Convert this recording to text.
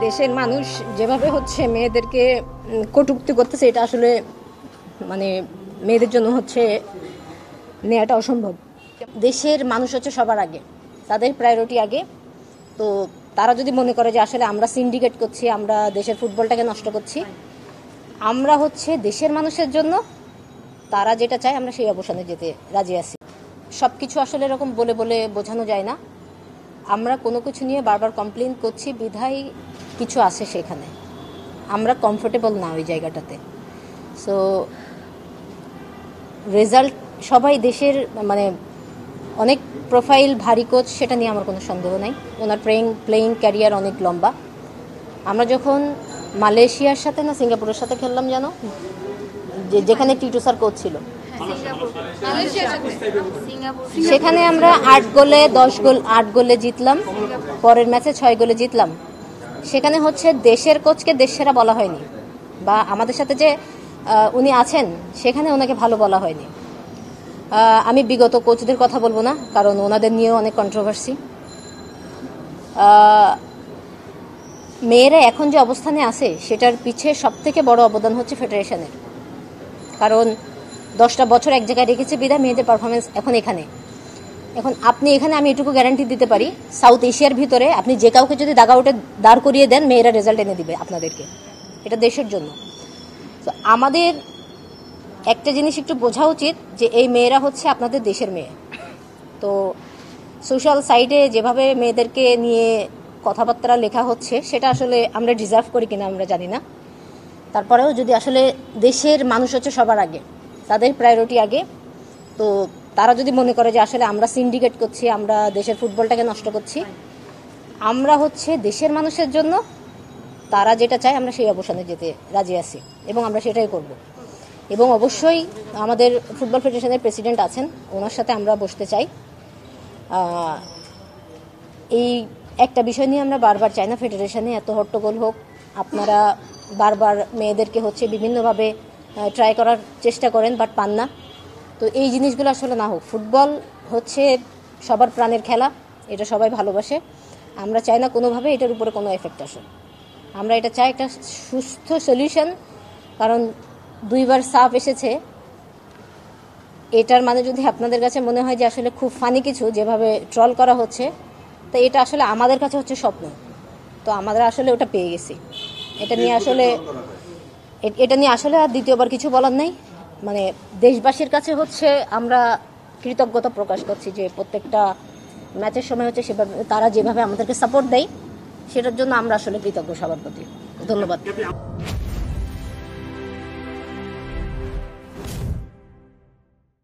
দেশের মানুষ যেভাবে হচ্ছে মেয়েদেরকে কটূক্তি করতেছে, এটা আসলে মানে মেয়েদের জন্য হচ্ছে নেওয়াটা অসম্ভব। দেশের মানুষ হচ্ছে সবার আগে, তাদের প্রায়োরিটি আগে। তো তারা যদি মনে করে যে আসলে আমরা সিন্ডিকেট করছি, আমরা দেশের ফুটবলটাকে নষ্ট করছি, আমরা হচ্ছে দেশের মানুষের জন্য তারা যেটা চায় আমরা সেই অবসানে যেতে রাজি আছি। সব কিছু আসলে এরকম বলে বলে বোঝানো যায় না। আমরা কোনো কিছু নিয়ে বারবার কমপ্লেন করছি বিধায় কিছু আছে সেখানে, আমরা কমফোর্টেবল না ওই জায়গাটাতে। সো রেজাল্ট সবাই দেশের মানে অনেক প্রোফাইল ভারী কোচ, সেটা নিয়ে আমার কোনো সন্দেহ নাই। ওনার প্লেয়িং ক্যারিয়ার অনেক লম্বা। আমরা যখন মালয়েশিয়ার সাথে না সিঙ্গাপুরের সাথে খেললাম জানো, যেখানে টিটু স্যার কোচ ছিল, সেখানে আমরা 8 গোলে জিতলাম। পরের ম্যাচে 6 গোলে জিতলাম। সেখানে হচ্ছে দেশের কোচকে দেশ সেরা বলা হয়নি, বা আমাদের সাথে যে উনি আছেন সেখানে ওনাকে ভালো বলা হয়নি। আমি বিগত কোচদের কথা বলবো না, কারণ ওনাদের নিয়েও অনেক কন্ট্রোভার্সি। মেয়েরা এখন যে অবস্থানে আছে সেটার পিছে সবথেকে বড় অবদান হচ্ছে ফেডারেশনের। কারণ 10টা বছর এক জায়গায় রেখেছে বিধায় মেয়েদের পারফরমেন্স এখন এখানে। এখন আপনি এখানে, আমি এটুকু গ্যারান্টি দিতে পারি, সাউথ এশিয়ার ভিতরে আপনি যে কাউকে যদি দাগাউটে দাঁড় করিয়ে দেন, মেয়েরা রেজাল্ট এনে দিবে আপনাদেরকে। এটা দেশের জন্য। তো আমাদের একটা জিনিস একটু বোঝা উচিত যে এই মেয়েরা হচ্ছে আপনাদের দেশের মেয়ে। তো সোশ্যাল সাইটে যেভাবে মেয়েদেরকে নিয়ে কথাবার্তা লেখা হচ্ছে, সেটা আসলে আমরা ডিজার্ভ করি কিনা আমরা জানি না। তারপরেও যদি আসলে দেশের মানুষ হচ্ছে সবার আগে, তাদের প্রায়োরিটি আগে, তো তারা যদি মনে করে যে আসলে আমরা সিন্ডিকেট করছি, আমরা দেশের ফুটবলটাকে নষ্ট করছি, আমরা হচ্ছে দেশের মানুষের জন্য তারা যেটা চায় আমরা সেই অবসানে যেতে রাজি আছি, এবং আমরা সেটাই করব। এবং অবশ্যই আমাদের ফুটবল ফেডারেশনের প্রেসিডেন্ট আছেন, ওনার সাথে আমরা বসতে চাই। এই একটা বিষয় নিয়ে আমরা বারবার চাই না ফেডারেশনে এত হট্টগোল হোক। আপনারা বারবার মেয়েদেরকে হচ্ছে বিভিন্নভাবে ট্রাই করার চেষ্টা করেন, বাট পান না। তো এই জিনিসগুলো আসলে না হোক। ফুটবল হচ্ছে সবার প্রাণের খেলা, এটা সবাই ভালোবাসে। আমরা চাই না কোনোভাবে এটার উপরে কোনো এফেক্ট আসে। আমরা এটা চাই একটা সুস্থ সলিউশন। কারণ 2বার সাফ এসেছে, এটার মানে যদি আপনাদের কাছে মনে হয় যে আসলে খুব ফানি কিছু যেভাবে ট্রল করা হচ্ছে, তো এটা আসলে আমাদের কাছে হচ্ছে স্বপ্ন। তো আমরা আসলে ওটা পেয়ে গেছি। এটা নিয়ে আসলে আর দ্বিতীয়বার কিছু বলার নেই। মানে দেশবাসীর কাছে হচ্ছে আমরা কৃতজ্ঞতা প্রকাশ করছি যে প্রত্যেকটা ম্যাচের সময় হচ্ছে সেভাবে তারা যেভাবে আমাদেরকে সাপোর্ট দেয়, সেটার জন্য আমরা আসলে কৃতজ্ঞ সবার প্রতি। ধন্যবাদ।